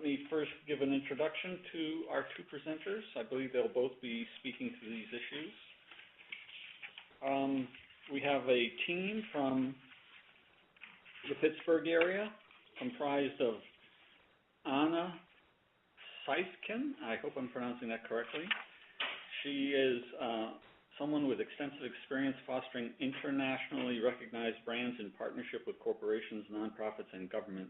me first give an introduction to our two presenters. I believe they'll both be speaking to these issues. We have a team from the Pittsburg area comprised of Anna Seifkin. I hope I'm pronouncing that correctly. She is someone with extensive experience fostering internationally recognized brands in partnership with corporations, nonprofits, and government.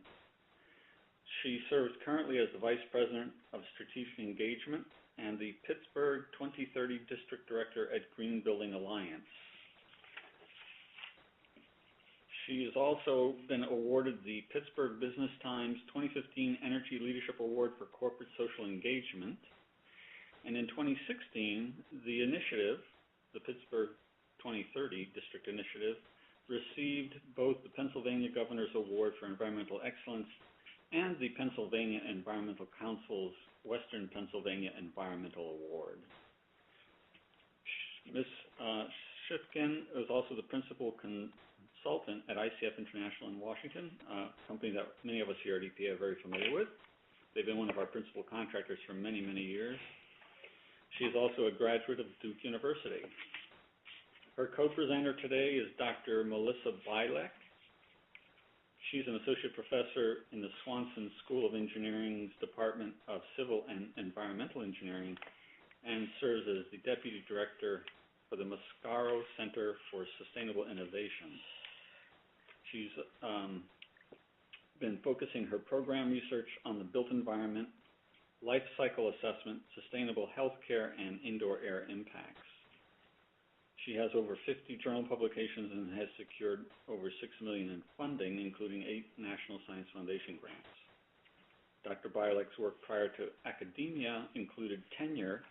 She serves currently as the Vice President of Strategic Engagement and the Pittsburg 2030 District Director at Green Building Alliance. She has also been awarded the Pittsburgh Business Times 2015 Energy Leadership Award for Corporate Social Engagement. And in 2016, the initiative, the Pittsburgh 2030 District Initiative, received both the Pennsylvania Governor's Award for Environmental Excellence and the Pennsylvania Environmental Council's Western Pennsylvania Environmental Award. Ms. Shifkin is also the principal consultant at ICF International in Washington, a company that many of us here at EPA are very familiar with. They've been one of our principal contractors for many, many years. She is also a graduate of Duke University. Her co-presenter today is Dr. Melissa Bilek. She's an associate professor in the Swanson School of Engineering's Department of Civil and Environmental Engineering and serves as the deputy director for the Mascaro Center for Sustainable Innovation. She's been focusing her program research on the built environment, life cycle assessment, sustainable healthcare, and indoor air impacts. She has over 50 journal publications and has secured over $6 million in funding, including 8 National Science Foundation grants. Dr. Bilek's work prior to academia included tenure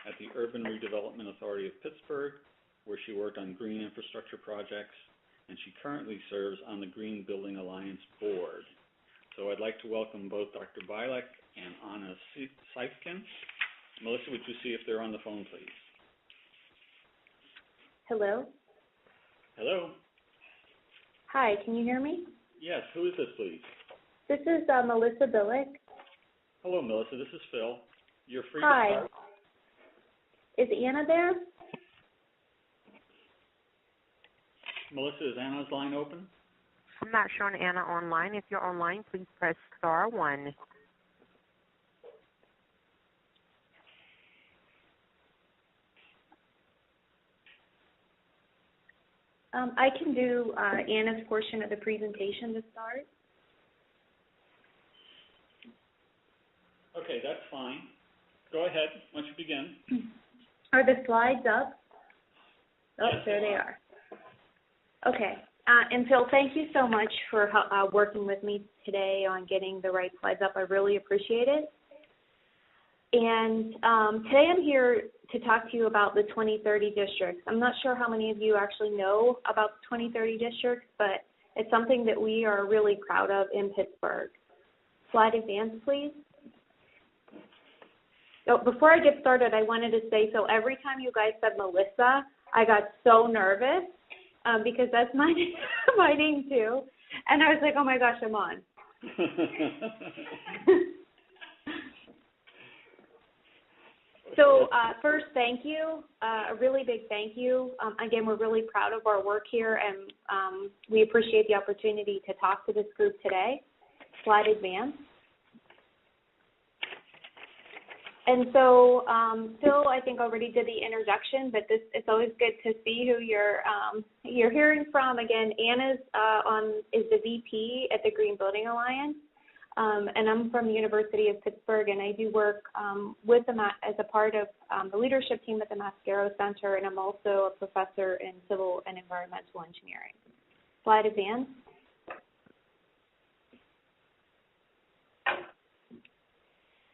at the Urban Redevelopment Authority of Pittsburgh, where she worked on green infrastructure projects, and she currently serves on the Green Building Alliance board. So I'd like to welcome both Dr. Bilek and Anna Seifkin. Melissa, would you see if they're on the phone, please? Hello? Hello? Hi, can you hear me? Yes, who is this, please? This is Melissa Bilek. Hello, Melissa, this is Phil. You're free Hi. to start. Is Anna there? Melissa, is Anna's line open? I'm not showing Anna online. If you're online, please press *1. I can do Anna's portion of the presentation to start. Okay, that's fine. Go ahead, once you begin. Are the slides up? Oh, yes, there they are. Okay. And Phil, thank you so much for working with me today on getting the right slides up. I really appreciate it. And today I'm here to talk to you about the 2030 districts. I'm not sure how many of you actually know about the 2030 districts, but it's something that we are really proud of in Pittsburgh. Slide advance, please. So before I get started, I wanted to say, so every time you guys said Melissa, I got so nervous because that's my name too. And I was like, oh my gosh, I'm on. So first, thank you, a really big thank you. Again, we're really proud of our work here, and we appreciate the opportunity to talk to this group today. Slide advance. And so Phil, I think, already did the introduction, but it's always good to see who you're hearing from. Again, Anna's is the VP at the Green Building Alliance. And I'm from the University of Pittsburgh, and I do work with as a part of the leadership team at the Mascaro Center, and I'm also a professor in civil and environmental engineering. Slide advance.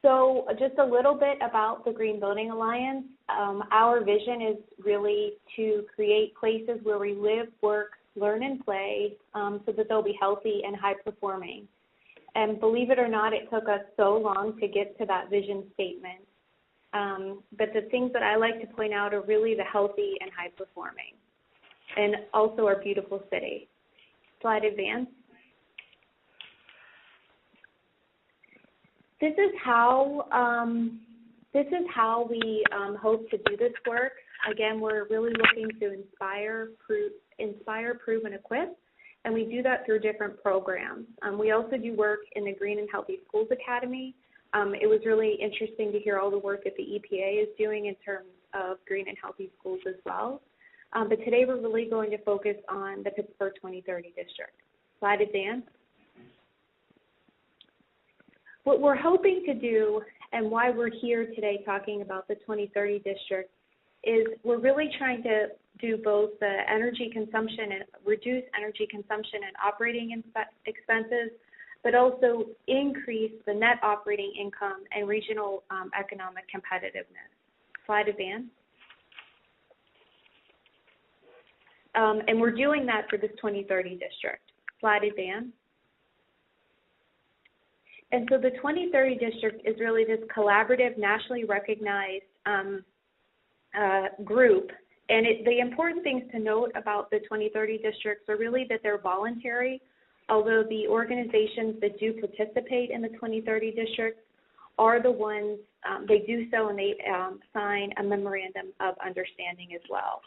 So just a little bit about the Green Building Alliance. Our vision is really to create places where we live, work, learn, and play so that they'll be healthy and high-performing. And believe it or not, it took us so long to get to that vision statement. But the things that I like to point out are really the healthy and high-performing, and also our beautiful city. Slide advance. This is how we hope to do this work. Again, we're really looking to inspire, prove, and equip, and we do that through different programs. We also do work in the Green and Healthy Schools Academy. It was really interesting to hear all the work that the EPA is doing in terms of green and healthy schools as well. But today we're really going to focus on the Pittsburg 2030 district. Slide advance. What we're hoping to do and why we're here today talking about the 2030 district is we're really trying to do both the energy consumption and reduce energy consumption and operating expenses, but also increase the net operating income and regional economic competitiveness. Slide advance. And we're doing that for this 2030 district. Slide advance. And so the 2030 district is really this collaborative, nationally recognized group. And the important things to note about the 2030 districts are really that they're voluntary, although the organizations that do participate in the 2030 districts are the ones, they do so and they sign a memorandum of understanding as well.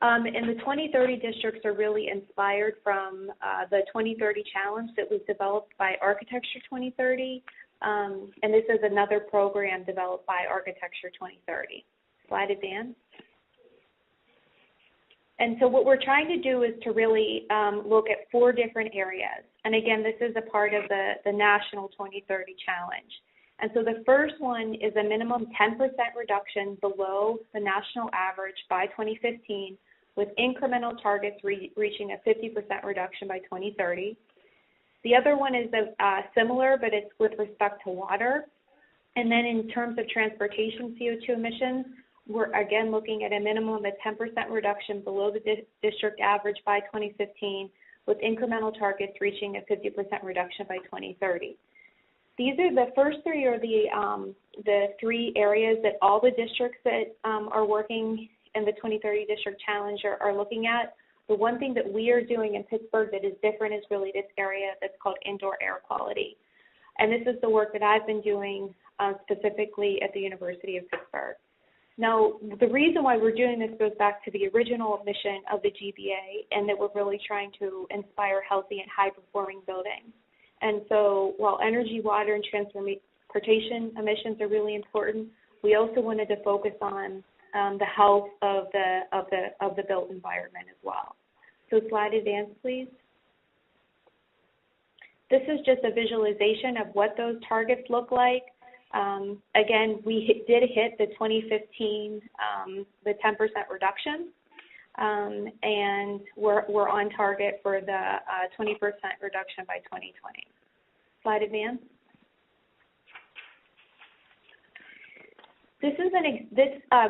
And the 2030 districts are really inspired from the 2030 challenge that was developed by Architecture 2030, and this is another program developed by Architecture 2030. Slide advance. And so what we're trying to do is to really look at 4 different areas. And again, this is a part of the National 2030 Challenge. And so the first one is a minimum 10% reduction below the national average by 2015, with incremental targets reaching a 50% reduction by 2030. The other one is similar, but it's with respect to water. And then in terms of transportation CO2 emissions, we're again looking at a minimum of 10% reduction below the district average by 2015, with incremental targets reaching a 50% reduction by 2030. These are the first 3 are the 3 areas that all the districts that are working in the 2030 District Challenge are looking at. The one thing that we are doing in Pittsburgh that is different is really this area that's called indoor air quality. And this is the work that I've been doing specifically at the University of Pittsburgh. Now, the reason why we're doing this goes back to the original mission of the GBA, and that we're really trying to inspire healthy and high-performing buildings. And so while energy, water, and transportation emissions are really important, we also wanted to focus on the health of the built environment as well. So slide advance, please. This is just a visualization of what those targets look like. Again, we did hit the 2015, the 10% reduction, and we're on target for the 20% reduction by 2020. Slide advance. This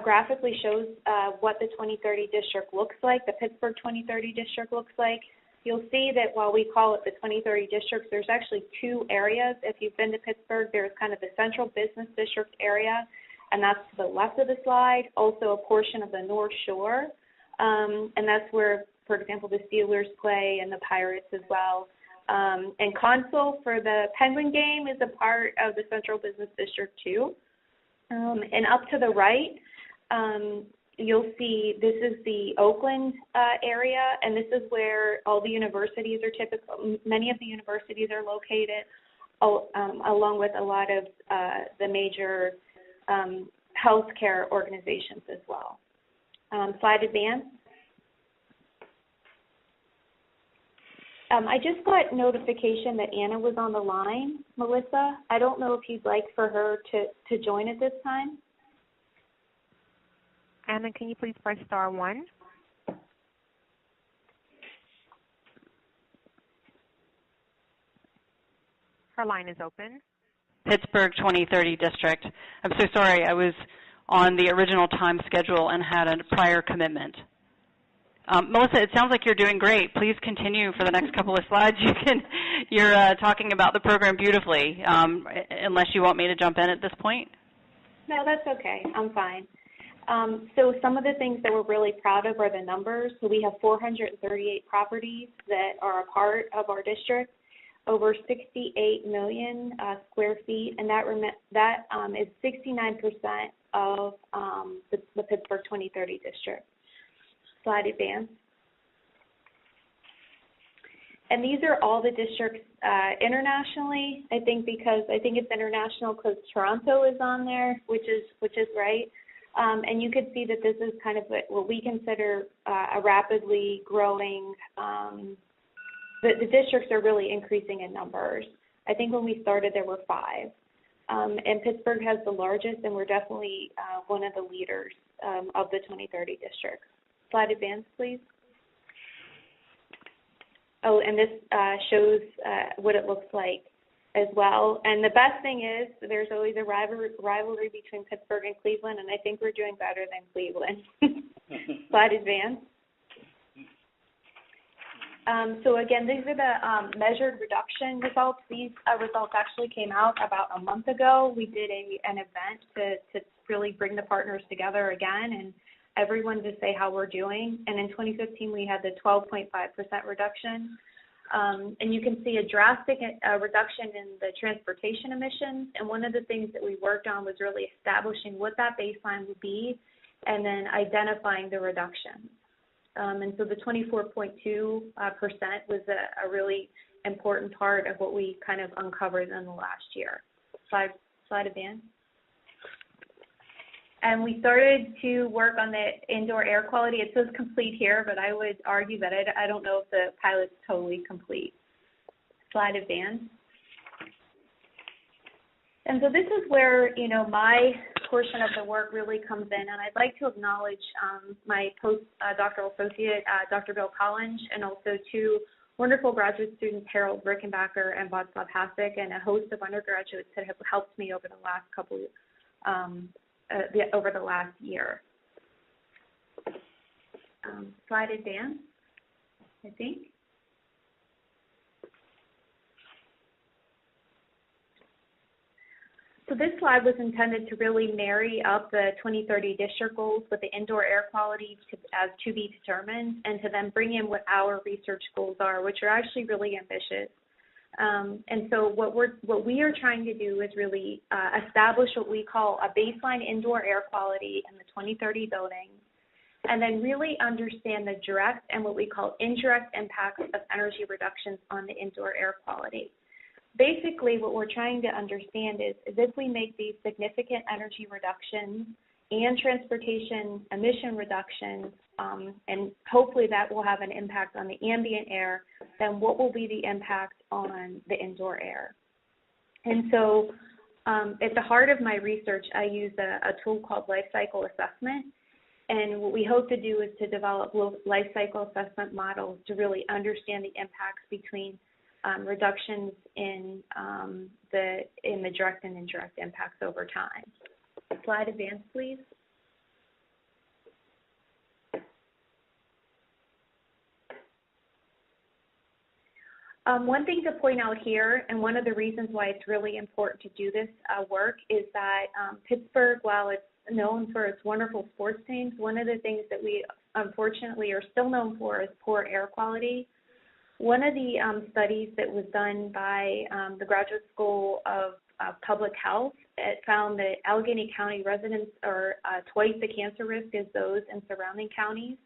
graphically shows what the 2030 district looks like, the Pittsburgh 2030 district looks like. You'll see that while we call it the 2030 districts, there's actually 2 areas. If you've been to Pittsburgh, there's kind of the central business district area, and that's to the left of the slide, also a portion of the North Shore, and that's where, for example, the Steelers play and the Pirates as well. And Console for the Penguin game is a part of the central business district too. And up to the right, you'll see this is the Oakland area, and this is where all the universities are many of the universities are located, along with a lot of the major healthcare organizations as well. Slide advance. I just got notification that Anna was on the line, Melissa. I don't know if you'd like for her to join at this time. Anna, can you please press star 1? Her line is open. Pittsburgh 2030 district. I'm so sorry. I was on the original time schedule and had a prior commitment. Melissa, it sounds like you're doing great. Please continue for the next couple of slides. You're talking about the program beautifully, unless you want me to jump in at this point. No, that's okay. I'm fine. So some of the things that we're really proud of are the numbers. So we have 438 properties that are a part of our district. over 68 million square feet, and that is 69% of the Pittsburgh 2030 district. Slide advance. And these are all the districts internationally. I think it's international because Toronto is on there, which is right. And you could see that this is kind of what we consider a rapidly growing. The districts are really increasing in numbers. I think when we started there were 5. And Pittsburgh has the largest, and we're definitely one of the leaders of the 2030 districts. Slide advance, please. Oh, and this shows what it looks like as well. And the best thing is there's always a rivalry between Pittsburgh and Cleveland, and I think we're doing better than Cleveland. Slide advance. So again, these are the measured reduction results. These results actually came out about a month ago. We did an event to really bring the partners together again and everyone to say how we're doing. And in 2015, we had the 12.5% reduction. And you can see a drastic reduction in the transportation emissions. And one of the things that we worked on was really establishing what that baseline would be and then identifying the reductions. And so the 24.2% was a really important part of what we kind of uncovered in the last year. Slide advance. And we started to work on the indoor air quality. It says complete here, but I would argue that I don't know if the pilot's totally complete. Slide advance. And so this is where, my portion of the work really comes in, and I'd like to acknowledge my postdoctoral associate, Dr. Bill Collins, and also 2 wonderful graduate students, Harold Rickenbacker and Václav Hasek, and a host of undergraduates that have helped me over the last over the last year. Slide advance, I think. So this slide was intended to really marry up the 2030 district goals with the indoor air quality as to be determined, and to then bring in what our research goals are, which are actually really ambitious. And so what we are trying to do is really establish what we call a baseline indoor air quality in the 2030 buildings, and then really understand the direct and what we call indirect impacts of energy reductions on the indoor air quality. Basically, what we're trying to understand is if we make these significant energy reductions and transportation emission reductions, and hopefully that will have an impact on the ambient air, then what will be the impact on the indoor air? And so at the heart of my research, I use a tool called life cycle assessment. And what we hope to do is to develop life cycle assessment models to really understand the impacts between reductions in the direct and indirect impacts over time. Slide advance, please. One thing to point out here, and one of the reasons why it's really important to do this work, is that Pittsburgh, while it's known for its wonderful sports teams, one of the things that we unfortunately are still known for is poor air quality. One of the studies that was done by the Graduate School of Public Health, it found that Allegheny County residents are twice the cancer risk as those in surrounding counties.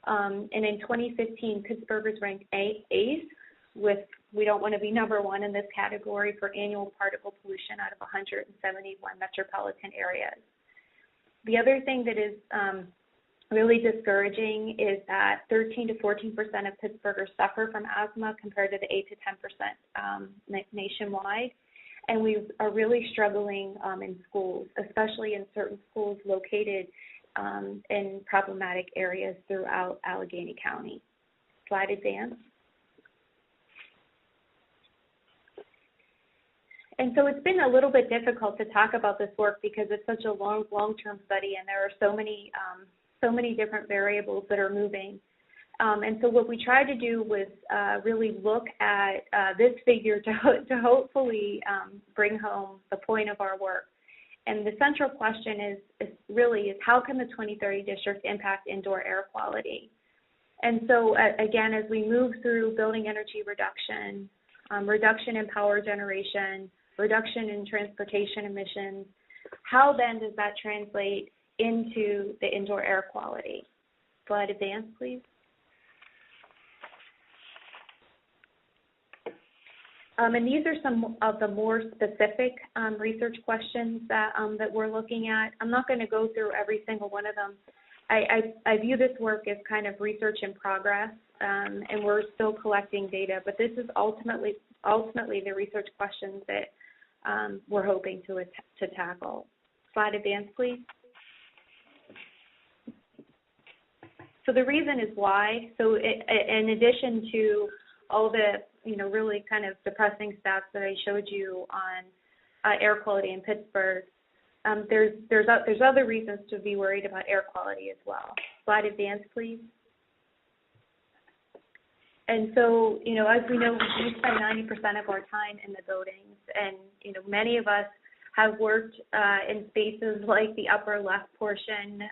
And in 2015, Pittsburgh was ranked 8th, with, we don't want to be number 1 in this category for annual particle pollution out of 171 metropolitan areas. The other thing that is really discouraging is that 13 to 14% of Pittsburghers suffer from asthma compared to the 8 to 10% nationwide. And we are really struggling in schools, especially in certain schools located in problematic areas throughout Allegheny County. Slide advance. And so it's been a little bit difficult to talk about this work because it's such a long-term study, and there are so many different variables that are moving. And so what we tried to do was really look at this figure to hopefully bring home the point of our work. And the central question is how can the 2030 district impact indoor air quality? And so again, as we move through building energy reduction, reduction in power generation, reduction in transportation emissions. How then does that translate into the indoor air quality? Slide advance, please. And these are some of the more specific research questions that we're looking at. I'm not going to go through every single one of them. I view this work as kind of research in progress, and we're still collecting data, but this is ultimately the research questions that we're hoping to tackle. Slide advance, please. So the reason is why. So in addition to all the really kind of depressing stats that I showed you on air quality in Pittsburgh, there's other reasons to be worried about air quality as well. Slide advance, please. And so, as we know, we spend 90% of our time in the buildings, and many of us have worked in spaces like the upper left portion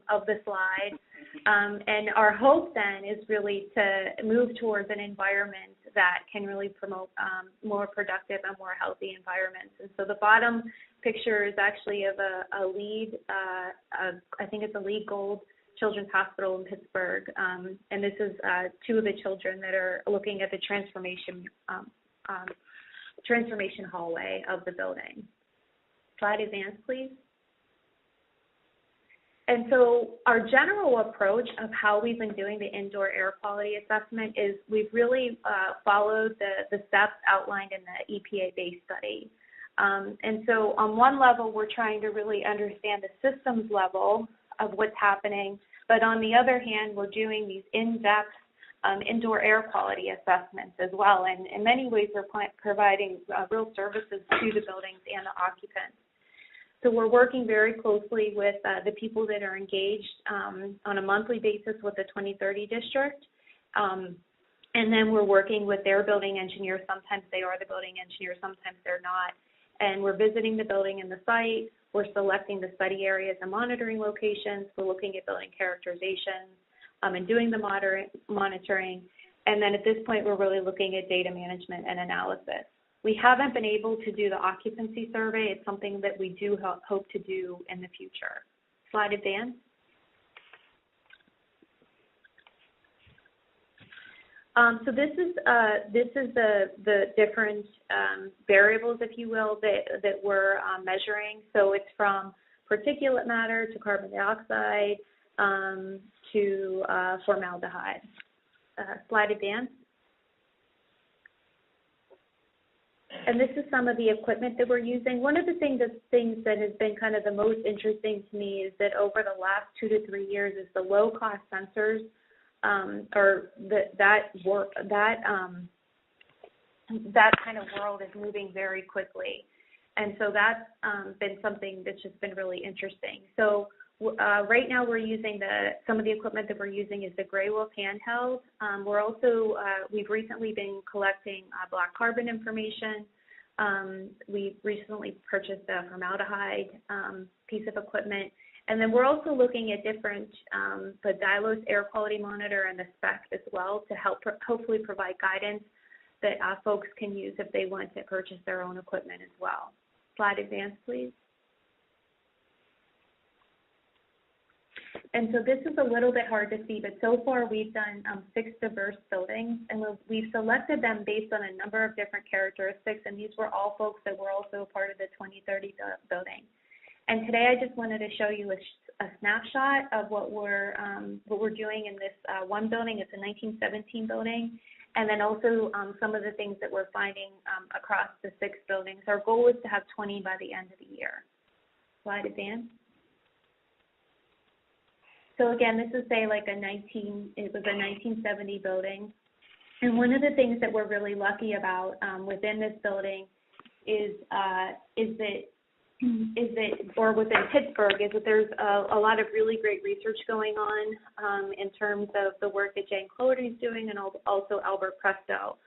of the slide. And our hope then is really to move towards an environment that can really promote more productive and more healthy environments. And so the bottom picture is actually of a LEED, I think it's a LEED Gold Children's Hospital in Pittsburgh. And this is two of the children that are looking at the transformation hallway of the building. Slide advance, please. And so our general approach of how we've been doing the indoor air quality assessment is we've really followed the steps outlined in the EPA-based study. And so on one level, we're trying to really understand the systems level of what's happening, but on the other hand, we're doing these in-depth indoor air quality assessments as well. And in many ways, we're providing real services to the buildings and the occupants. So we're working very closely with the people that are engaged on a monthly basis with the 2030 district. And then we're working with their building engineer. Sometimes they are the building engineer, sometimes they're not. And we're visiting the building and the site. We're selecting the study areas and monitoring locations. We're looking at building characterizations and doing the monitoring. And then at this point, we're really looking at data management and analysis. We haven't been able to do the occupancy survey. It's something that we do hope to do in the future. Slide advance. So this is the different variables, if you will, that we're measuring. So it's from particulate matter to carbon dioxide to formaldehyde. Slide advance. And this is some of the equipment that we're using. One of the things that has been kind of the most interesting to me is that over the last 2 to 3 years is the low-cost sensors, that kind of world is moving very quickly. And so that's been something that's just been really interesting. So right now we're using some of the equipment that we're using is the Gray Wolf handheld. We're also, we've recently been collecting black carbon information. We recently purchased a formaldehyde piece of equipment. And then we're also looking at different, the Dylos air quality monitor and the spec as well to help hopefully provide guidance that folks can use if they want to purchase their own equipment as well. Slide advance, please. And so this is a little bit hard to see, but so far we've done 6 diverse buildings, and we've selected them based on a number of different characteristics, and these were all folks that were also a part of the 2030 building. And today I just wanted to show you a snapshot of what we're doing in this one building. It's a 1917 building, and then also some of the things that we're finding across the 6 buildings. Our goal is to have 20 by the end of the year. Slide advance. So again, this is say like it was a 1970 building. And one of the things that we're really lucky about within this building is or within Pittsburgh, is that there's a lot of really great research going on in terms of the work that Jane Cloherty is doing and also Albert Presto.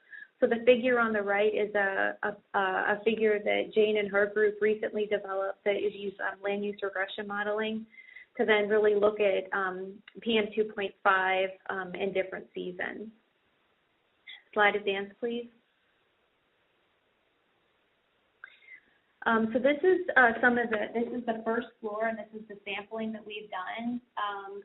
So the figure on the right is a figure that Jane and her group recently developed that is used land use regression modeling to then really look at PM 2.5 in different seasons. Slide advance, please. So this is this is the first floor, and this is the sampling that we've done.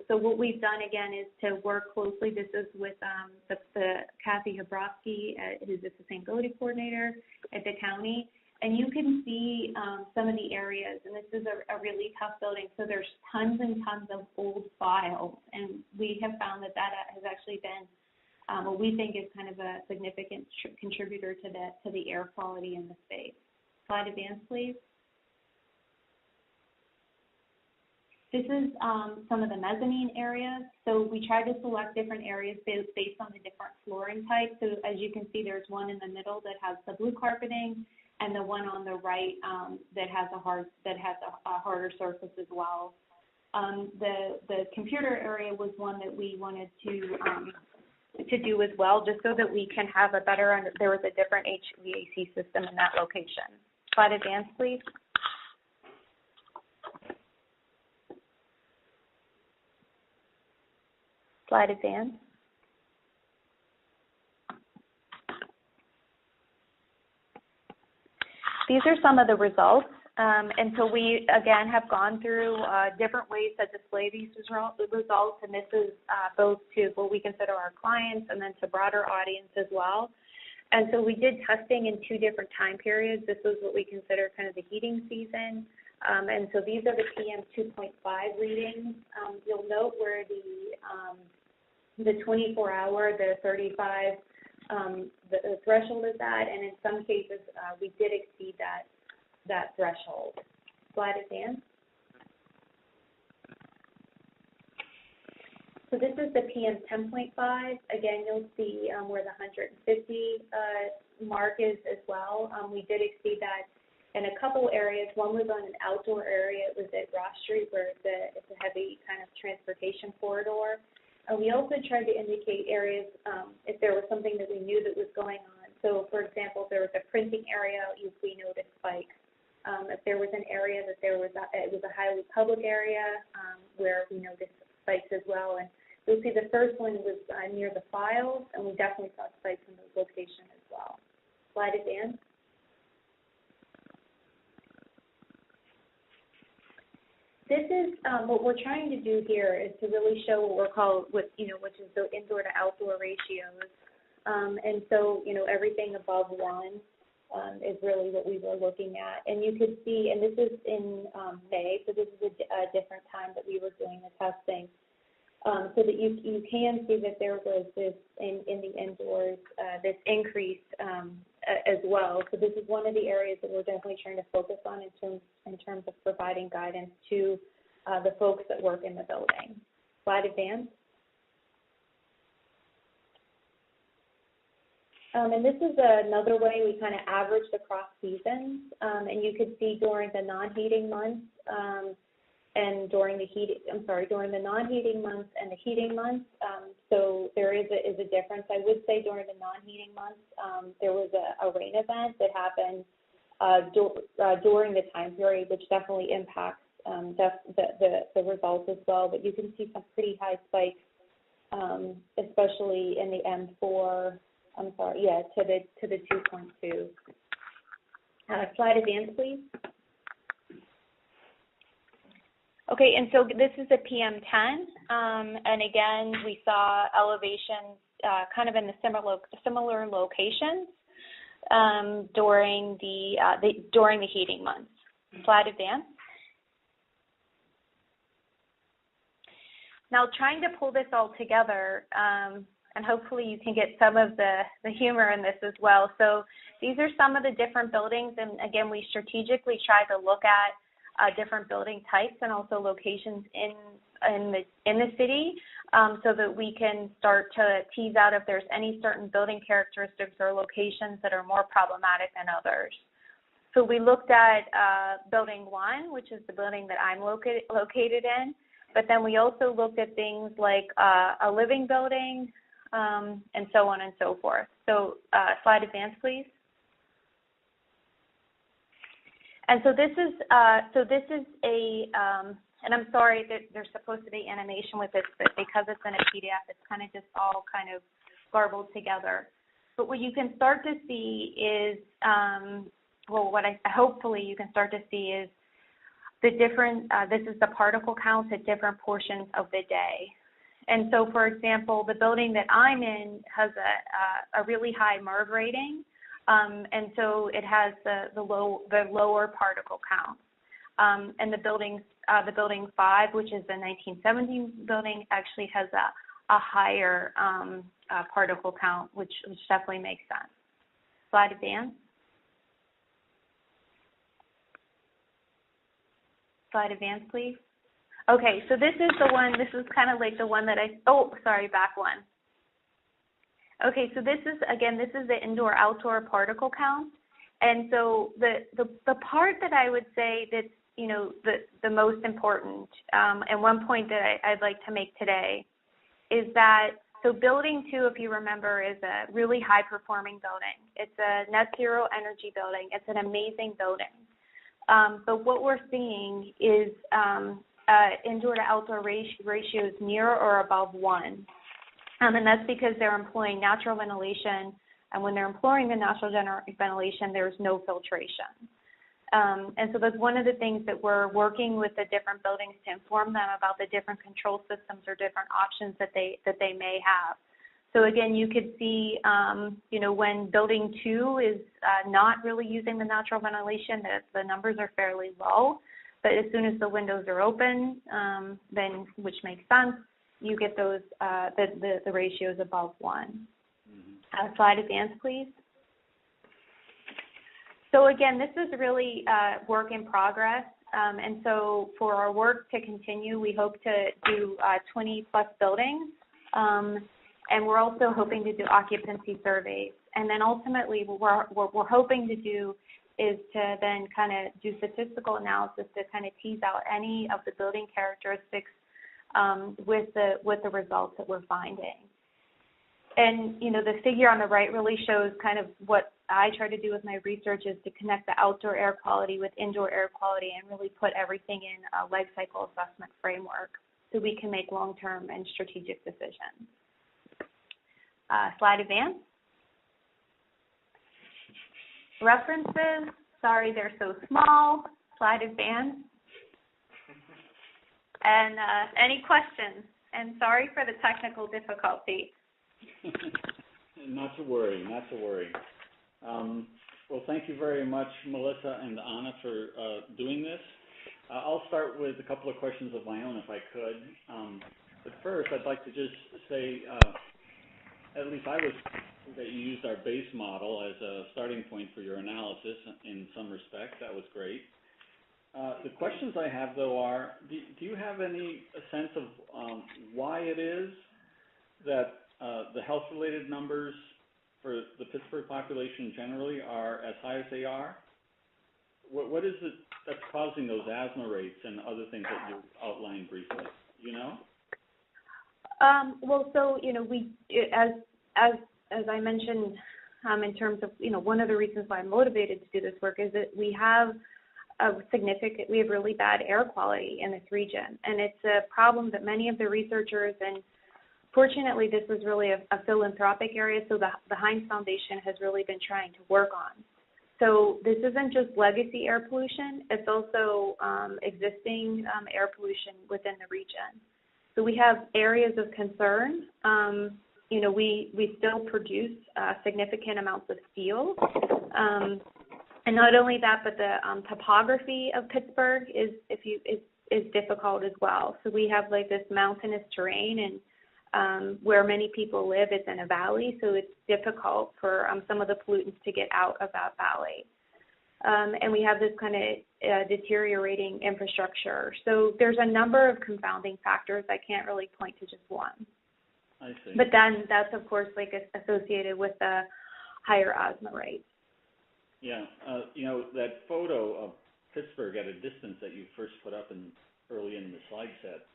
So what we've done again is to work closely. This is with the Kathy Habrowski, who's the sustainability coordinator at the county, and you can see some of the areas. And this is a really tough building, so there's tons and tons of old files, and we have found that has actually been what we think is kind of a significant contributor to the air quality in the space. Slide advance, please. This is some of the mezzanine areas. So we tried to select different areas based on the different flooring types. So as you can see, there's one in the middle that has the blue carpeting, and the one on the right that has a harder surface as well. The computer area was one that we wanted to do as well, just so that we can have a better there was a different HVAC system in that location. Slide advance, please. Slide advance. These are some of the results. And so we, again, have gone through different ways to display these results, and this is both to what we consider our clients and then to broader audience as well. And so we did testing in 2 different time periods. This was what we consider kind of the heating season. And so these are the PM 2.5 readings. You'll note where the 24-hour, the 35, the threshold is at, and in some cases we did exceed that threshold. Slide advance. So this is the PM 10.5. Again, you'll see where the 150 mark is as well. We did exceed that in a couple areas. One was on an outdoor area. It was at Ross Street, where it's a heavy kind of transportation corridor. And we also tried to indicate areas if there was something that we knew that was going on. So, for example, if there was a printing area, we noticed spikes. If there was an area that it was a highly public area where we noticed spikes as well. And you'll see the first one was near the files, and we definitely saw spikes in those locations as well. Slide advance. This is what we're trying to do here is to really show what we're called, which is the indoor to outdoor ratios. And so, everything above 1 is really what we were looking at. And you could see, and this is in May, so this is a different time that we were doing the testing, so that you can see that there was this, in the indoors, this increase as well. So this is one of the areas that we're definitely trying to focus on in terms of providing guidance to the folks that work in the building. Slide advance. And this is another way we kind of averaged across seasons, and you could see during the non-heating months and during the non-heating months and the heating months. So there is a difference. I would say during the non-heating months, there was a rain event that happened during the time period, which definitely impacts the results as well. But you can see some pretty high spikes, especially in the M4. To the 2.2. Slide advance, please. Okay, and so this is the PM10, and again, we saw elevations kind of in the similar locations during the heating months. Slide advance. Now, trying to pull this all together, and hopefully you can get some of the humor in this as well. So these are some of the different buildings, and again, we strategically try to look at different building types and also locations in the city, so that we can start to tease out if there's any certain building characteristics or locations that are more problematic than others. So we looked at Building 1, which is the building that I'm located in, but then we also looked at things like a living building, and so on and so forth. So slide advance, please. And so this is and I'm sorry that there's supposed to be animation with this, but because it's in a PDF, it's kind of just all kind of garbled together. But what you can start to see is hopefully you can start to see is the different, this is the particle counts at different portions of the day. And so, for example, the building that I'm in has a really high MERV rating, and so it has the lower particle counts. And the building 5, which is the 1917 building, actually has a higher particle count, which definitely makes sense. Slide advance. Slide advance, please. Okay, so this is the one, this is kind of like the one that back one. Okay, so this is the indoor-outdoor particle count. And so the part that I would say that's, the most important, and one point that I'd like to make today is that, so building 2, if you remember, is a really high-performing building. It's a net zero energy building. It's an amazing building. But what we're seeing is indoor to outdoor ratios near or above 1. And that's because they're employing natural ventilation. And when they're employing the natural ventilation, there's no filtration. And so that's one of the things that we're working with the different buildings to inform them about the different control systems or different options that they may have. So again, you could see, when building 2 is not really using the natural ventilation, the numbers are fairly low. But as soon as the windows are open, then, which makes sense, you get those the ratios above 1. Mm-hmm. Slide advance, please. So again, this is really work in progress. And so for our work to continue, we hope to do 20-plus buildings. And we're also hoping to do occupancy surveys. And then ultimately what we're hoping to do is to then kind of do statistical analysis to kind of tease out any of the building characteristics with the results that we're finding. And, the figure on the right really shows kind of what I try to do with my research is to connect the outdoor air quality with indoor air quality and really put everything in a life cycle assessment framework so we can make long-term and strategic decisions. Slide advance. References, sorry they're so small. Slide advance. And any questions? And sorry for the technical difficulty. Not to worry, not to worry. Well, thank you very much, Melissa and Anna, for doing this. I'll start with a couple of questions of my own, if I could. But first, I'd like to just say, at least that you used our base model as a starting point for your analysis in some respects. That was great. The questions I have, though, are, do you have any sense of why it is that the health-related numbers for the Pittsburgh population generally are as high as they are? What is it that's causing those asthma rates and other things that you outlined briefly? You know? Well, so, we, as I mentioned, in terms of, one of the reasons why I'm motivated to do this work is that we have really bad air quality in this region. And it's a problem that many of the researchers, and fortunately this was really a philanthropic area, so the Heinz Foundation has really been trying to work on. So this isn't just legacy air pollution, it's also existing air pollution within the region. So we have areas of concern. We still produce significant amounts of steel. And not only that, but the topography of Pittsburgh is difficult as well. So we have like this mountainous terrain, and where many people live, it's in a valley, so it's difficult for some of the pollutants to get out of that valley. And we have this kind of deteriorating infrastructure. So there's a number of confounding factors. I can't really point to just one. I see. But then that's, of course, like associated with the higher asthma rates. Yeah, that photo of Pittsburgh at a distance that you first put up early in the slide set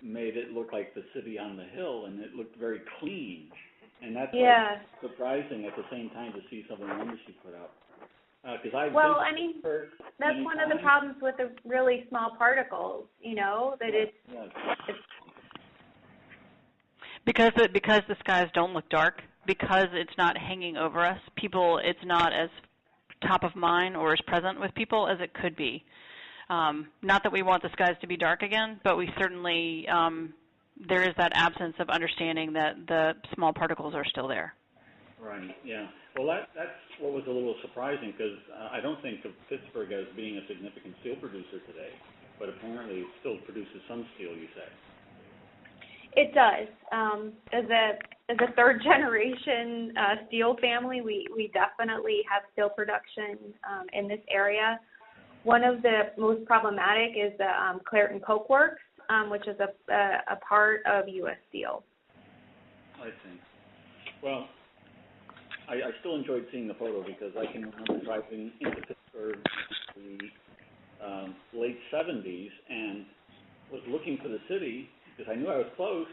made it look like the city on the hill, and it looked very clean. And that's surprising at the same time to see some of the numbers you put up. That's one of the problems with the really small particles, that it's because the skies don't look dark, because it's not hanging over us, it's not as top of mind or as present with people as it could be. Not that we want the skies to be dark again, but we certainly, there is that absence of understanding that the small particles are still there. Right, yeah. Well, that's what was a little surprising, because I don't think of Pittsburgh as being a significant steel producer today, but apparently it still produces some steel, you say. It does. As a third generation steel family, we definitely have steel production in this area. One of the most problematic is the Clairton Coke Works, which is a part of U.S. Steel. I see. Well, I still enjoyed seeing the photo, because I can remember driving into Pittsburgh in the late 70s and was looking for the city because I knew I was close,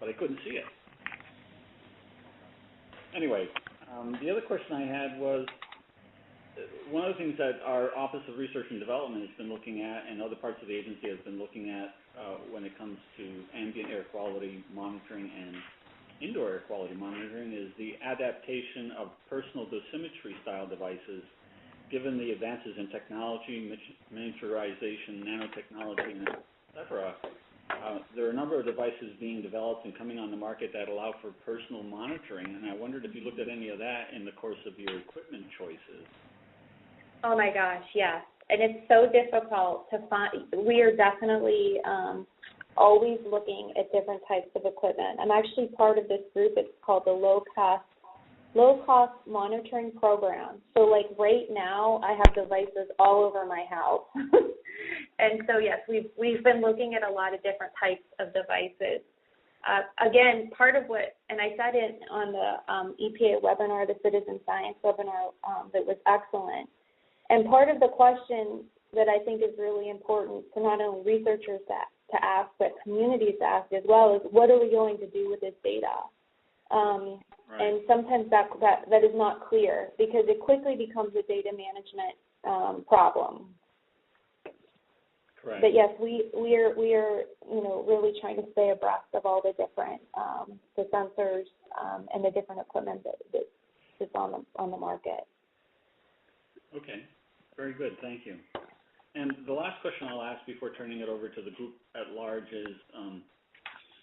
but I couldn't see it. Anyway, the other question I had was, one of the things that our Office of Research and Development has been looking at, and other parts of the agency has been looking at when it comes to ambient air quality monitoring and indoor air quality monitoring, is the adaptation of personal dosimetry style devices. Given the advances in technology, miniaturization, nanotechnology, et cetera, there are a number of devices being developed and coming on the market that allow for personal monitoring, and I wondered if you looked at any of that in the course of your equipment choices. Oh my gosh, yes. And it's so difficult to find. We are definitely always looking at different types of equipment. I'm actually part of this group. It's called the low cost monitoring program. So like right now, I have devices all over my house. And so yes, we've been looking at a lot of different types of devices. Again, part of what, and I said it on the EPA webinar, the Citizen Science webinar, that was excellent. And part of the question that I think is really important to not only researchers to ask, but communities to ask as well, is what are we going to do with this data? Right. And sometimes that is not clear, because it quickly becomes a data management problem. Correct. But yes, we are really trying to stay abreast of all the different the sensors and the different equipment that's on the market. Okay, very good, thank you. And the last question I'll ask before turning it over to the group at large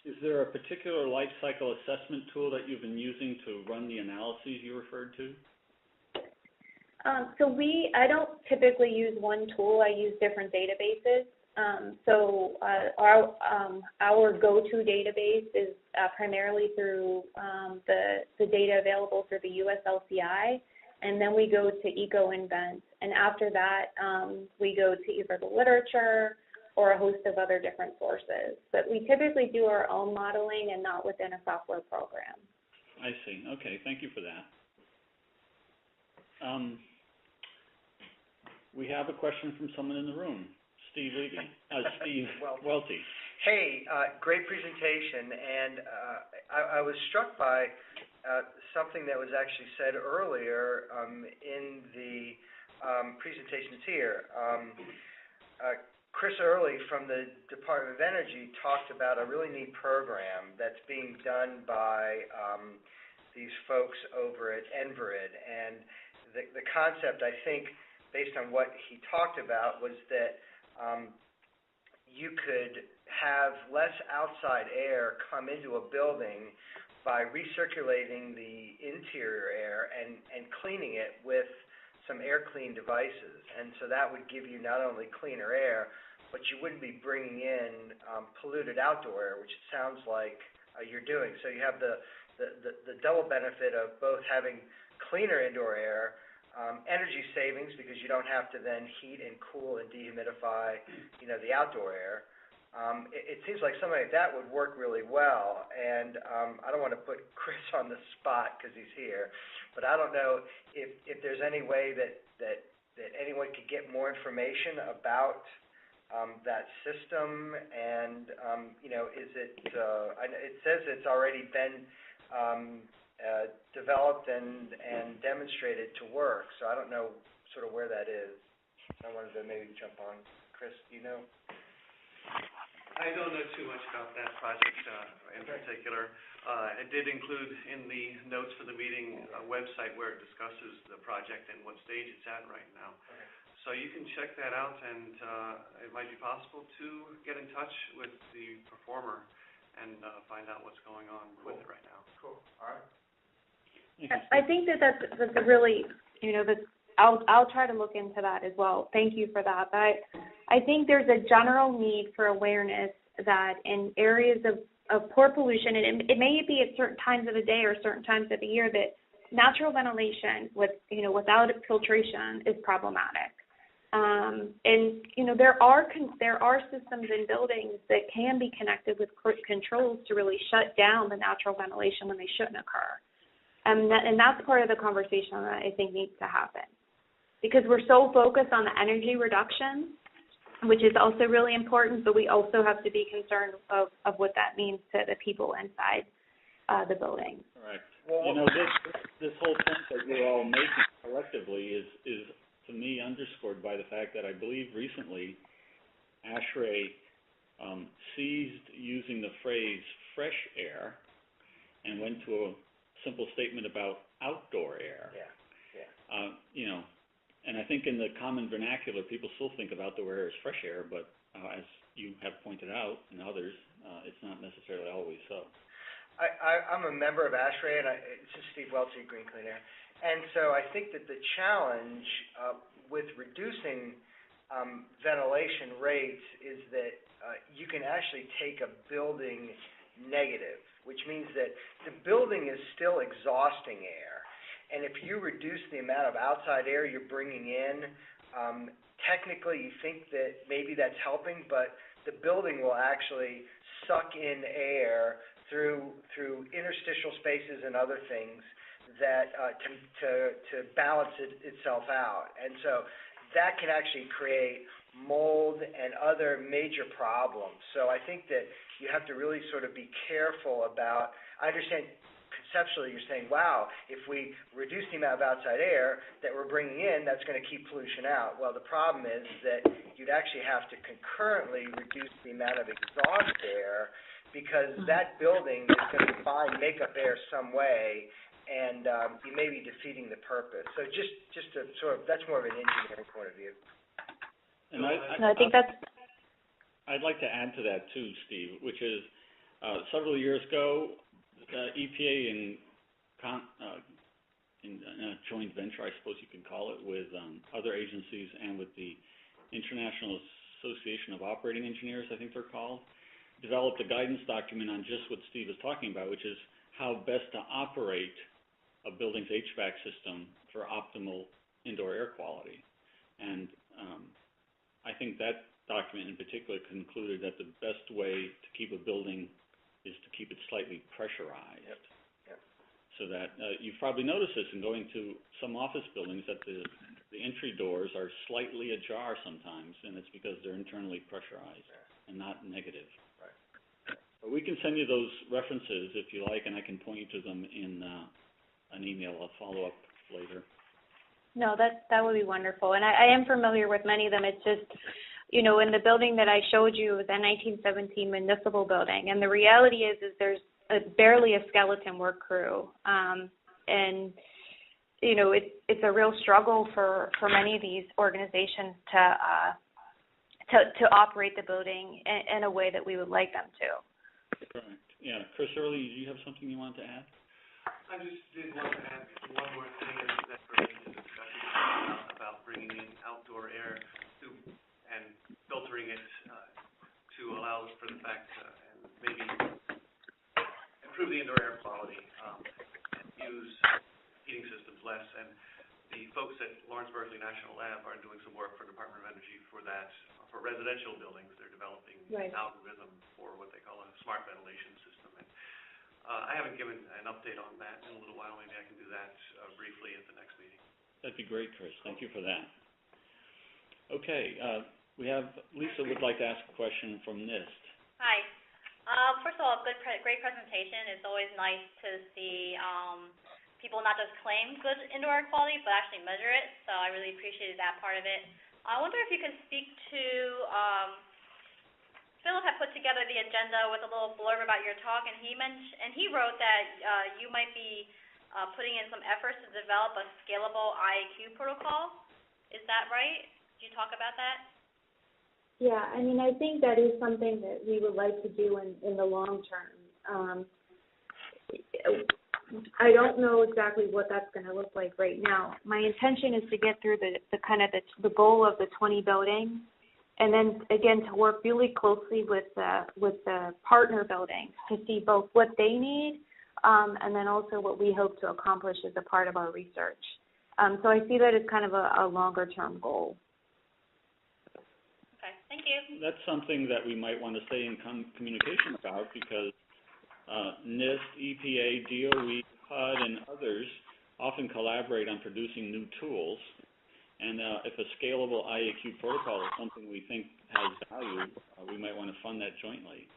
is there a particular life cycle assessment tool that you've been using to run the analyses you referred to? So I don't typically use one tool. I use different databases. Our go-to database is primarily through the data available through the US LCI, and then we go to EcoInvent. And after that, we go to either the literature or a host of other different sources. But we typically do our own modeling and not within a software program. I see. Okay, thank you for that. We have a question from someone in the room. Steve Welty. Hey, great presentation, and I was struck by something that was actually said earlier in the presentations here. Chris Early from the Department of Energy talked about a really neat program that's being done by these folks over at Enverid, and the concept, I think, based on what he talked about, was that you could have less outside air come into a building by recirculating the interior air and cleaning it with some air clean devices. And so that would give you not only cleaner air, but you wouldn't be bringing in polluted outdoor air, which it sounds like you're doing. So you have the double benefit of both having cleaner indoor air, energy savings, because you don't have to then heat and cool and dehumidify, the outdoor air. It seems like something like that would work really well, and I don't want to put Chris on the spot because he's here, but I don't know if there's any way that anyone could get more information about that system, and is it? It says it's already been developed and demonstrated to work, so I don't know sort of where that is. I wanted to maybe jump on. Chris, do you know? I don't know too much about that project in particular. It did include in the notes for the meeting a website where it discusses the project and what stage it's at right now. Okay. So you can check that out, and it might be possible to get in touch with the performer and find out what's going on with it right now. Cool. All right. I think that's a really, I'll try to look into that as well. Thank you for that. But I think there's a general need for awareness that in areas of poor pollution, and it may be at certain times of the day or certain times of the year, that natural ventilation without filtration is problematic. There are systems in buildings that can be connected with controls to really shut down the natural ventilation when they shouldn't occur. And that's part of the conversation that I think needs to happen. Because we're so focused on the energy reduction, which is also really important, but we also have to be concerned of what that means to the people inside the building. Correct. Well, this whole point that you're all making collectively is to me underscored by the fact that I believe recently ASHRAE ceased using the phrase fresh air and went to a simple statement about outdoor air. Yeah. And I think in the common vernacular, people still think of outdoor air as fresh air, but as you have pointed out and others, it's not necessarily always so. I'm a member of ASHRAE, and this is Steve Welty, Green Clean Air. And so I think that the challenge with reducing ventilation rates is that you can actually take a building negative, which means that the building is still exhausting air. And if you reduce the amount of outside air you're bringing in, technically you think that maybe that's helping, but the building will actually suck in air through interstitial spaces and other things that to balance itself out. And so that can actually create mold and other major problems. So I think that you have to really sort of be careful about, I understand conceptually you're saying, wow, if we reduce the amount of outside air that we're bringing in, that's going to keep pollution out. Well, the problem is that you'd actually have to concurrently reduce the amount of exhaust air because that building is going to make up air some way, and you may be defeating the purpose. So just to sort of, that's more of an engineering point of view. And I think that's... I'd like to add to that too, Steve, which is several years ago, EPA in a joint venture, I suppose you can call it, with other agencies and with the International Association of Operating Engineers, I think they're called, developed a guidance document on just what Steve is talking about, which is how best to operate a building's HVAC system for optimal indoor air quality. And I think that document in particular concluded that the best way to keep a building is to keep it slightly pressurized. Yep. So that you've probably noticed this in going to some office buildings that the entry doors are slightly ajar sometimes, and it's because they're internally pressurized and not negative. Right. But we can send you those references if you like, and I can point you to them in an email. I'll follow up later. No, that would be wonderful. And I am familiar with many of them. It's just, in the building that I showed you, it was a 1917 municipal building. And the reality is there's barely a skeleton work crew. And, it's a real struggle for many of these organizations to operate the building in a way that we would like them to. Correct. Yeah. Chris Early, do you have something you want to add? I just did want to add one more thing that relates to discussion about bringing in outdoor air and filtering it to allow for the fact and maybe improve the indoor air quality and use heating systems less. And the folks at Lawrence Berkeley National Lab are doing some work for Department of Energy for that. For residential buildings, they're developing an algorithm for what they call a smart ventilation system. And I haven't given an update on that in a little while. Maybe I can do that briefly at the next meeting. That'd be great, Chris. Thank you for that. Okay. We have Lisa would like to ask a question from NIST. Hi. First of all, great presentation. It's always nice to see people not just claim good indoor air quality, but actually measure it. So I really appreciated that part of it. I wonder if you can speak to Philip had put together the agenda with a little blurb about your talk, and he wrote that you might be putting in some efforts to develop a scalable IAQ protocol. Is that right? Did you talk about that? Yeah, I mean, I think that is something that we would like to do in the long term. I don't know exactly what that's going to look like right now. My intention is to get through the goal of the 20 buildings, and then again to work really closely with the partner buildings to see both what they need and then also what we hope to accomplish as a part of our research. So I see that as kind of a longer term goal. Okay, thank you. That's something that we might want to stay in communication about because NIST, EPA, DOE, HUD, and others often collaborate on producing new tools. And if a scalable IAQ protocol is something we think has value, we might want to fund that jointly.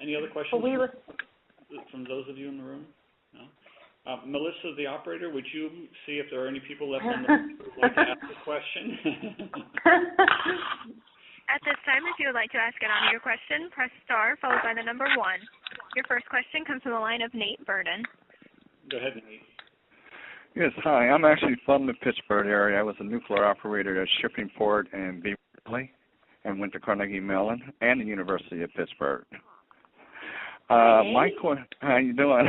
Any other questions from those of you in the room? No? Melissa, the operator, would you see if there are any people left on the phone who would like to ask a question? At this time, if you would like to ask an audio question, press star followed by the number 1. Your first question comes from the line of Nate Burden. Go ahead, Nate. Yes, hi. I'm actually from the Pittsburg area. I was a nuclear operator at Shippingport and Beaver Valley and went to Carnegie Mellon and the University of Pittsburgh. How you doing?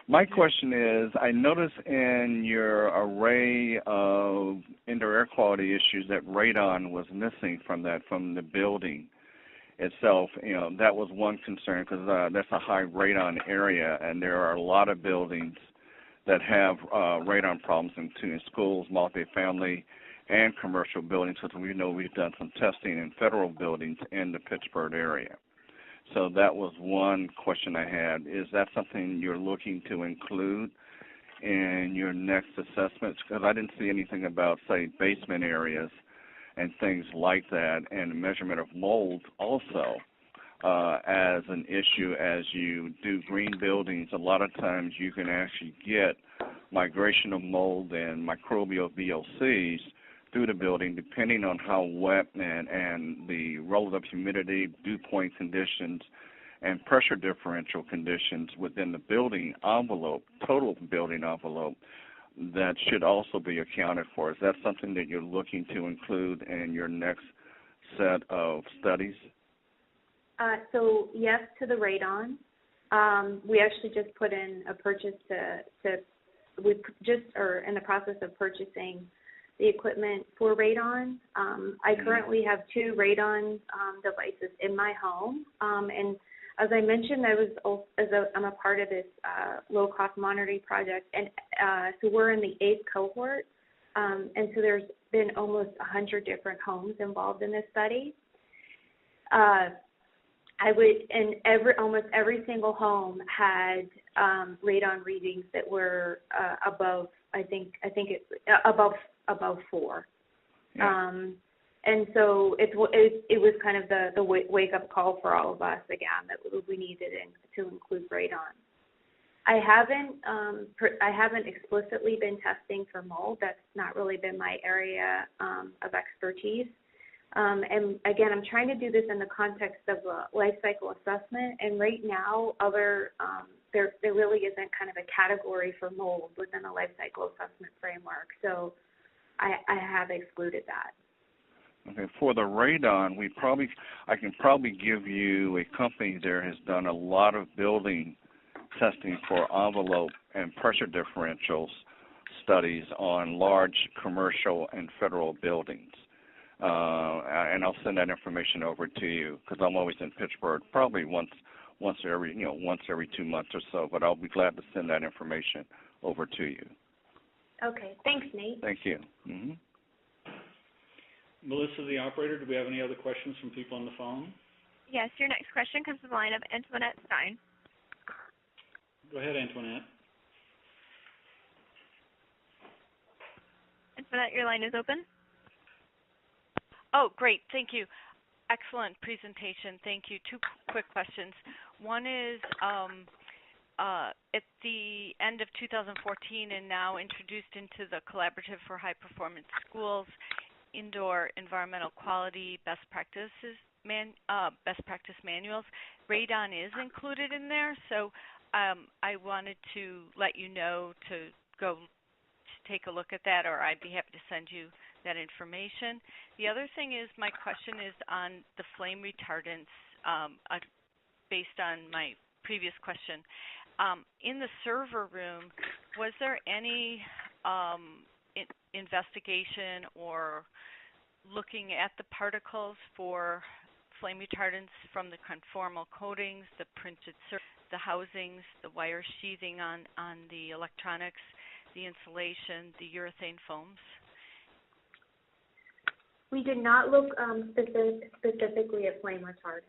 My question is, I noticed in your array of indoor air quality issues that radon was missing from the building itself. You know, that was one concern because that's a high radon area, and there are a lot of buildings that have radon problems in schools, multifamily, and commercial buildings, because we know we've done some testing in federal buildings in the Pittsburgh area. So that was one question I had. Is that something you're looking to include in your next assessments? Because I didn't see anything about, say, basement areas and things like that, and the measurement of mold also as an issue as you do green buildings. A lot of times you can actually get migration of mold and microbial VOCs through the building, depending on how wet and the relative humidity, dew point conditions, and pressure differential conditions within the building envelope, total building envelope, that should also be accounted for. Is that something that you're looking to include in your next set of studies? So yes to the radon. We actually just put in a purchase we just are in the process of purchasing the equipment for radon. I currently have 2 radon devices in my home, and as I mentioned, I'm a part of this low-cost monitoring project, and so we're in the 8th cohort, and so there's been almost 100 different homes involved in this study. Almost every single home had radon readings that were above, I think it's above 4. Yeah. And so it was kind of the wake-up call for all of us, again, that we needed to include radon. I haven't explicitly been testing for mold. That's not really been my area of expertise. And again, I'm trying to do this in the context of a life cycle assessment, and right now there really isn't kind of a category for mold within a life cycle assessment framework. So I have excluded that. Okay, for the radon, I can probably give you a company there has done a lot of building testing for envelope and pressure differentials studies on large commercial and federal buildings. And I'll send that information over to you because I'm always in Pittsburgh, probably once every 2 months or so. But I'll be glad to send that information over to you. Okay, thanks, Nate. Thank you. Mm-hmm. Melissa, the operator, do we have any other questions from people on the phone? Yes, your next question comes from the line of Antoinette Stein. Go ahead, Antoinette. Antoinette, your line is open. Oh, great. Thank you. Excellent presentation. Thank you. 2 quick questions. One is, at the end of 2014 and now introduced into the Collaborative for High Performance Schools, indoor environmental quality best practice manuals. Radon is included in there, so I wanted to let you know to go take a look at that, or I'd be happy to send you that information. The other thing is, my question is on the flame retardants, based on my previous question. In the server room, was there any investigation or looking at the particles for flame retardants from the conformal coatings, the printed the housings, the wire sheathing on the electronics, the insulation, the urethane foams? We did not look specifically at flame retardant.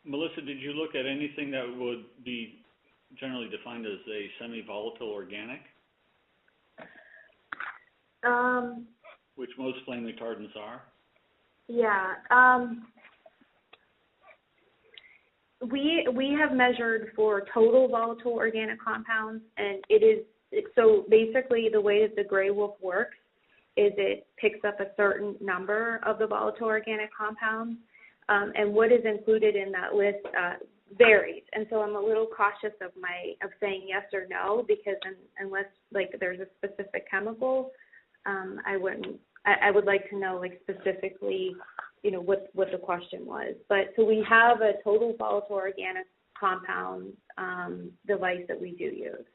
Melissa, did you look at anything that would be generally defined as a semi-volatile organic? Which most flame retardants are? Yeah. We have measured for total volatile organic compounds, and it is, so basically the way that the Gray Wolf works is it picks up a certain number of the volatile organic compounds, and what is included in that list varies. And so I'm a little cautious of saying yes or no, because unless like there's a specific chemical, I would like to know like specifically, what the question was. But so we have a total volatile organic compound device that we do use.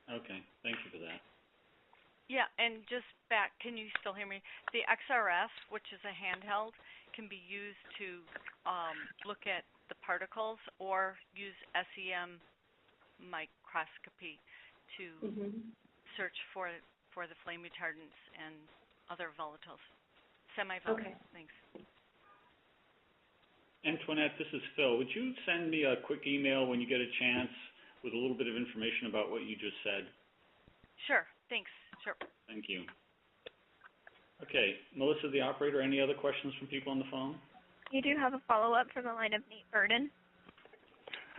Okay, thank you for that. Yeah, and just back, can you still hear me? The XRF, which is a handheld, can be used to look at the particles, or use SEM microscopy to search for the flame retardants and other volatiles, semi-volatiles. Okay. Thanks. Antoinette, this is Phil. Would you send me a quick email when you get a chance with a little bit of information about what you just said? Sure, thanks. Sure. Thank you. Okay, Melissa, the operator, any other questions from people on the phone? You do have a follow-up from the line of Nate Burden.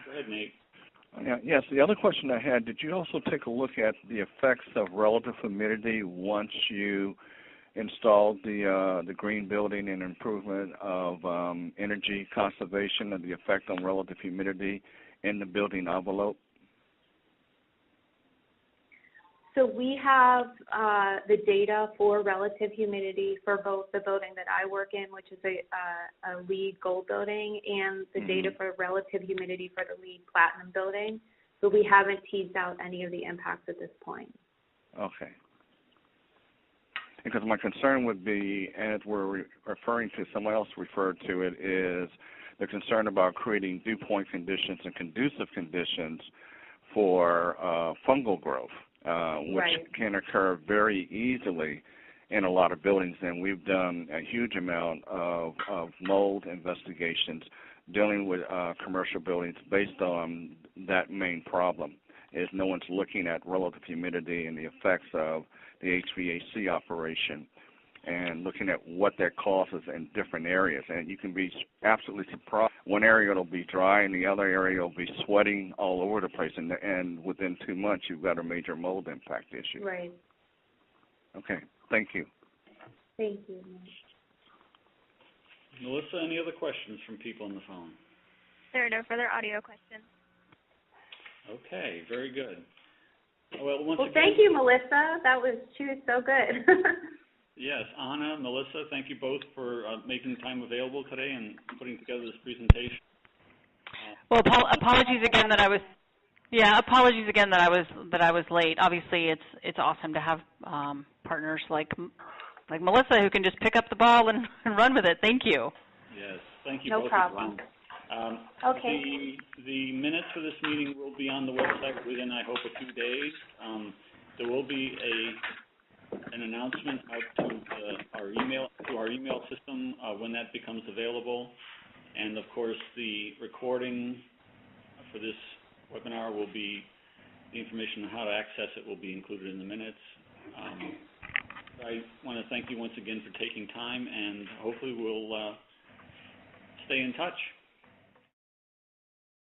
Go ahead, Nate. Yes, the other question I had, did you also take a look at the effects of relative humidity once you installed the green building and improvement of energy conservation and the effect on relative humidity in the building envelope? So we have the data for relative humidity for both the building that I work in, which is a LEED Gold building, and the data for relative humidity for the LEED Platinum building. But we haven't teased out any of the impacts at this point. Okay. Because my concern would be, as we're referring to, someone else referred to it, is the concern about creating dew point conditions and conducive conditions for fungal growth. Which can occur very easily in a lot of buildings, and we've done a huge amount of mold investigations dealing with commercial buildings based on that main problem, is no one's looking at relative humidity and the effects of the HVAC operation and looking at what that causes in different areas. And you can be absolutely surprised. One area will be dry and the other area will be sweating all over the place, and within 2 months you've got a major mold impact issue. Right. Okay, thank you. Thank you. Melissa, any other questions from people on the phone? There are no further audio questions. Okay, very good. Well, again, thank you, Melissa. She was so good. Yes, Anna, Melissa, thank you both for making time available today and putting together this presentation. Well, apologies again that I was. Yeah, apologies again that I was late. Obviously, it's awesome to have partners like Melissa who can just pick up the ball and run with it. Thank you. Yes, thank you. No problem. Okay. The minutes for this meeting will be on the website within, I hope, a few days. There will be an announcement out to our email system when that becomes available, and of course the recording for this webinar will be, the information on how to access it will be included in the minutes. I want to thank you once again for taking time, and hopefully we'll stay in touch.